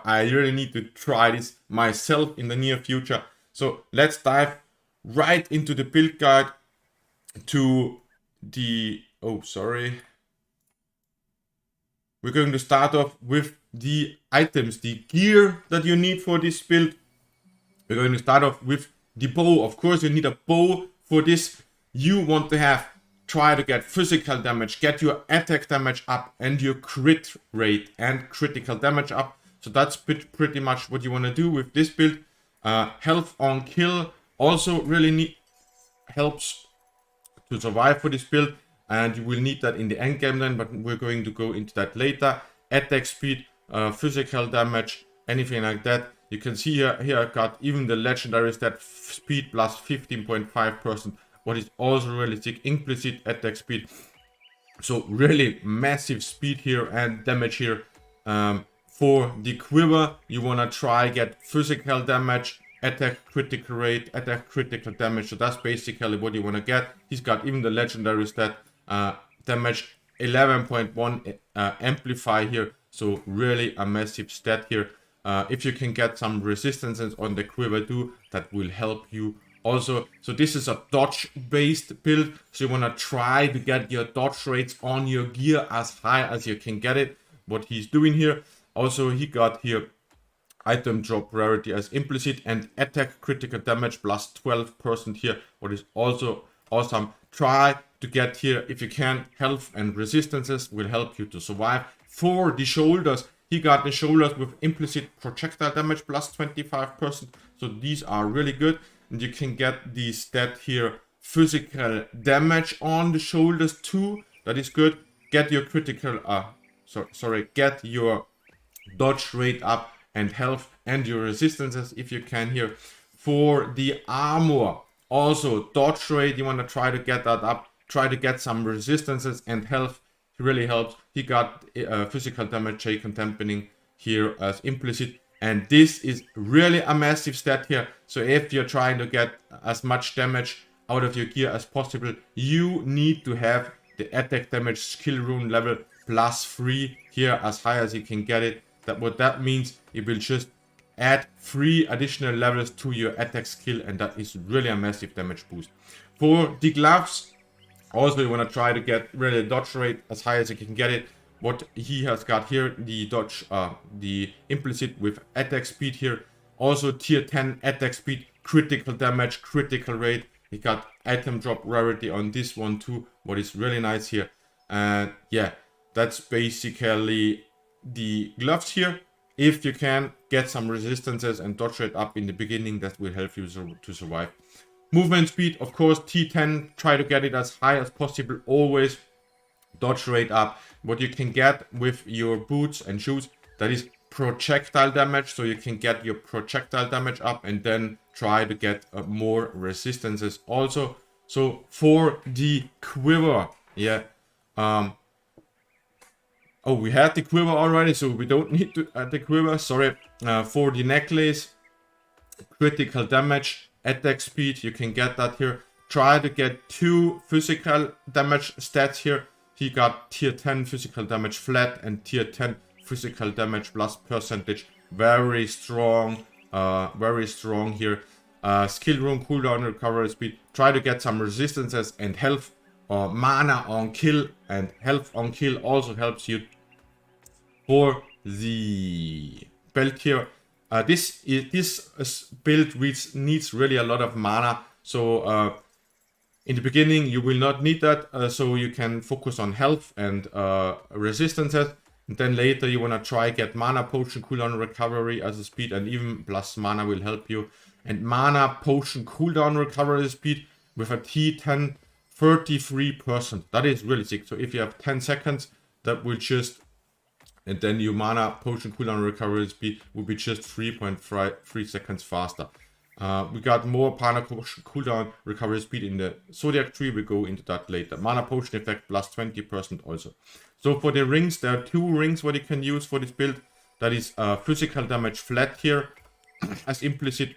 I really need to try this myself in the near future. So let's dive right into the build guide to the, oh, sorry. We're going to start off with the items, the gear that you need for this build. We're going to start off with the bow. Of course, you need a bow for this. You want to try to get physical damage, get your attack damage up, and your crit rate and critical damage up. So that's pretty much what you want to do with this build. Health on kill also really helps to survive for this build, and you will need that in the end game then, but we're going to go into that later. Attack speed, physical damage, anything like that. You can see here I got even the legendary stat speed plus 15.5%, what is also really sick. Implicit attack speed, so really massive speed here and damage here. For the quiver, you want to try get physical damage, attack critical rate, attack critical damage. So that's basically what you want to get. He's got even the legendary stat damage 11.1 amplify here, so really a massive stat here. If you can get some resistances on the quiver too, that will help you also. So this is a dodge based build, so you want to try to get your dodge rates on your gear as high as you can get it, what he's doing here. Also, he got here item drop rarity as implicit and attack critical damage plus 12% here, what is also awesome. Try to get here, if you can, health and resistances will help you to survive. For the shoulders, he got the shoulders with implicit projectile damage plus 25%. So these are really good. And you can get the stat here, physical damage on the shoulders too. That is good. Get your critical, get your dodge rate up and health and your resistances if you can here. For the armor, also dodge rate, you want to try to get that up. Try to get some resistances and health. It really helps. He got physical damage, J contemplating here as implicit. And this is really a massive stat here. So if you're trying to get as much damage out of your gear as possible, you need to have the attack damage skill rune level +3 here, as high as you can get it. What that means, it will just add 3 additional levels to your attack skill, and that is really a massive damage boost. For the gloves, also you want to try to get really dodge rate as high as you can get it. What he has got here, the dodge, the implicit with attack speed here. Also tier 10 attack speed, critical damage, critical rate. He got item drop rarity on this one too, what is really nice here. And yeah, that's basically the gloves here. If you can get some resistances and dodge rate up in the beginning, that will help you to survive. Movement speed, of course, T10, try to get it as high as possible, always. Dodge rate up. What you can get with your boots and shoes, that is projectile damage, so you can get your projectile damage up and then try to get more resistances also. So for the quiver, yeah, oh, we had the quiver already, so we don't need to add the quiver, sorry. For the necklace, critical damage, attack speed, you can get that here. Try to get 2 physical damage stats here. He got tier 10 physical damage flat and tier 10 physical damage plus percentage. Very strong here. Skill rune cooldown recovery speed. Try to get some resistances and health or mana on kill, and health on kill also helps you. For the belt here, this build which needs really a lot of mana. So in the beginning you will not need that, so you can focus on health and resistances. And then later you want to try get mana potion cooldown recovery as a speed, and even plus mana will help you. And mana potion cooldown recovery speed with a T10 33%. That is really sick. So if you have 10 seconds, that will just, and then your mana potion cooldown recovery speed will be just 3.3 seconds faster. We got more mana potion cooldown recovery speed in the Zodiac tree. We go into that later. Mana potion effect plus 20% also. So for the rings, there are 2 rings what you can use for this build. That is physical damage flat here as implicit,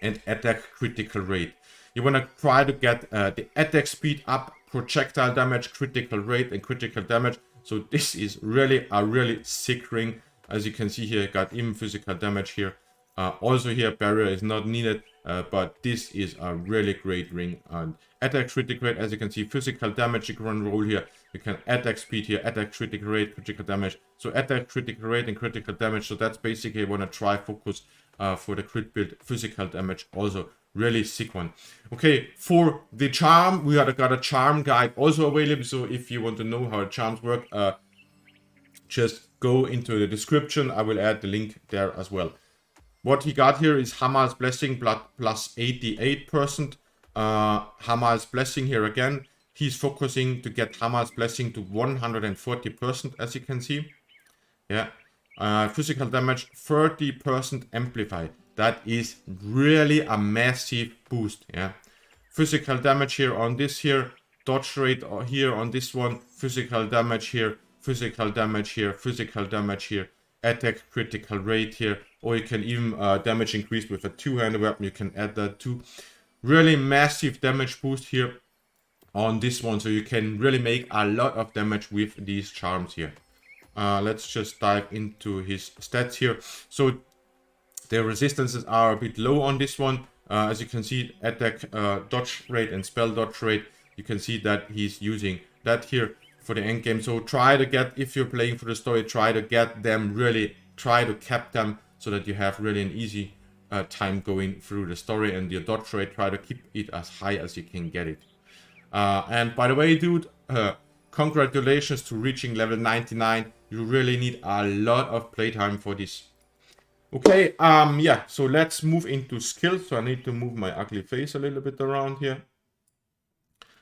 and attack critical rate. You want to try to get the attack speed up, projectile damage, critical rate, and critical damage. So this is really a really sick ring. As you can see here, got even physical damage here. Also here, barrier is not needed, but this is a really great ring. And attack critical rate, as you can see, physical damage, you can roll here. You can attack speed here, attack critical rate, critical damage. So attack critical rate and critical damage. So that's basically I want to try focus for the crit build. Physical damage also really sick one. Okay, for the charm, we got a charm guide also available. So if you want to know how charms work, just go into the description. I will add the link there as well. What he got here is Hamar's Blessing plus 88%. Hamar's Blessing here again. He's focusing to get Hamar's Blessing to 140%, as you can see. Yeah. Physical damage 30% amplify. That is really a massive boost. Yeah. Physical damage here on this here. Dodge rate here on this one. Physical damage here. Physical damage here. Physical damage here. Attack critical rate here. Or you can even damage increase with a two-handed weapon. You can add that too. Really massive damage boost here on this one. So you can really make a lot of damage with these charms here. Let's just dive into his stats here. So the resistances are a bit low on this one. As you can see, attack dodge rate and spell dodge rate. You can see that he's using that here for the end game. So try to get, if you're playing for the story, try to get them really, try to cap them so that you have really an easy time going through the story. And your dodge rate, try to keep it as high as you can get it. And by the way, dude, congratulations to reaching level 99. You really need a lot of playtime for this. Okay, yeah, so let's move into skills. So I need to move my ugly face a little bit around here.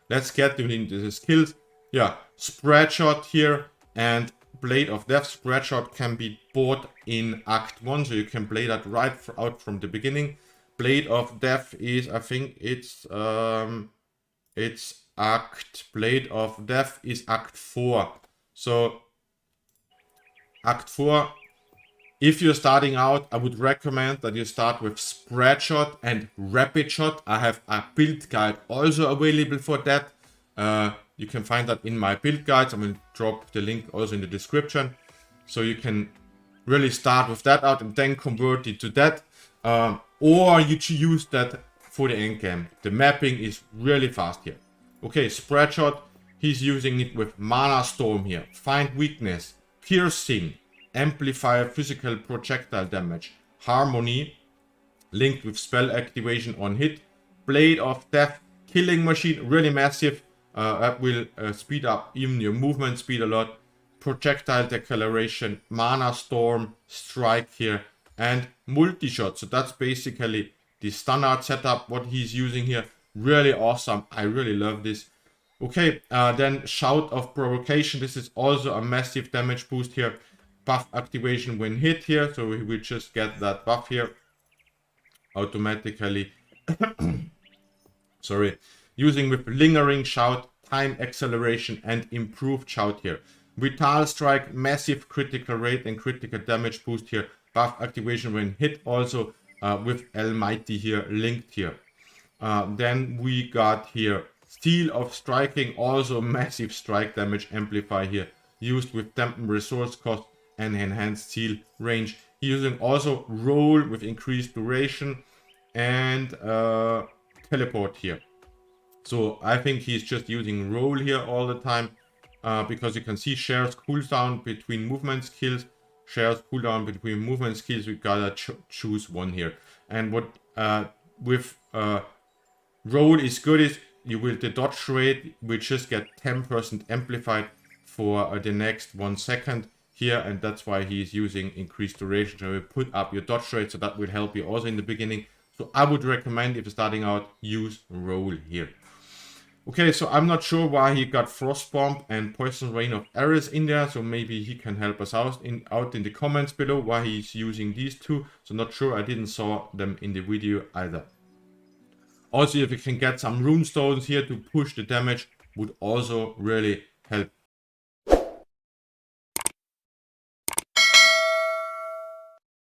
Let's get into the skills. Yeah, spread shot here and Blade of Death. Spread shot can be bought in Act 1, so you can play that right out from the beginning. Blade of Death is, I think it's Blade of Death is Act 4. So Act 4, if you're starting out, I would recommend that you start with Spread Shot and Rapid Shot. I have a build guide also available for that. You can find that in my build guides. I'm going to drop the link also in the description. So you can really start with that out and then convert it to that. Or you use that for the end game. The mapping is really fast here. Okay, Spread Shot. He's using it with Mana Storm here. Find Weakness, Piercing, Amplify physical projectile damage, Harmony, linked with spell activation on hit, Blade of Death, Killing Machine, really massive. That will speed up even your movement speed a lot. Projectile Deceleration, Mana Storm, Strike here, and Multi-Shot. So that's basically the standard setup, what he's using here. Really awesome. I really love this. Okay, then Shout of Provocation. This is also a massive damage boost here. Buff activation when hit here. So we will just get that buff here automatically. Sorry. Using with Lingering Shout, Time Acceleration, and Improved Shout here. Vital Strike, massive critical rate and critical damage boost here. Buff activation when hit also with Almighty here linked here. Then we got here Steel of Striking, also massive strike damage amplify here. Used with dampened resource cost and enhanced steel range. Using also Roll with increased duration and Teleport here. So I think he's just using Roll here all the time because you can see shares cooldown between movement skills. Shares cooldown between movement skills. We gotta choose one here. And what with Roll is good is you will the dodge rate will just get 10% amplified for the next 1 second here, and that's why he's using increased duration. So we put up your dodge rate, so that will help you also in the beginning. So I would recommend, if you're starting out, use Roll here. Okay, so I'm not sure why he got Frost Bomb and Poison Rain of Ares in there, so maybe he can help us out in the comments below why he's using these two. So not sure, I didn't saw them in the video either. Also, if you can get some rune stones here to push the damage, would also really help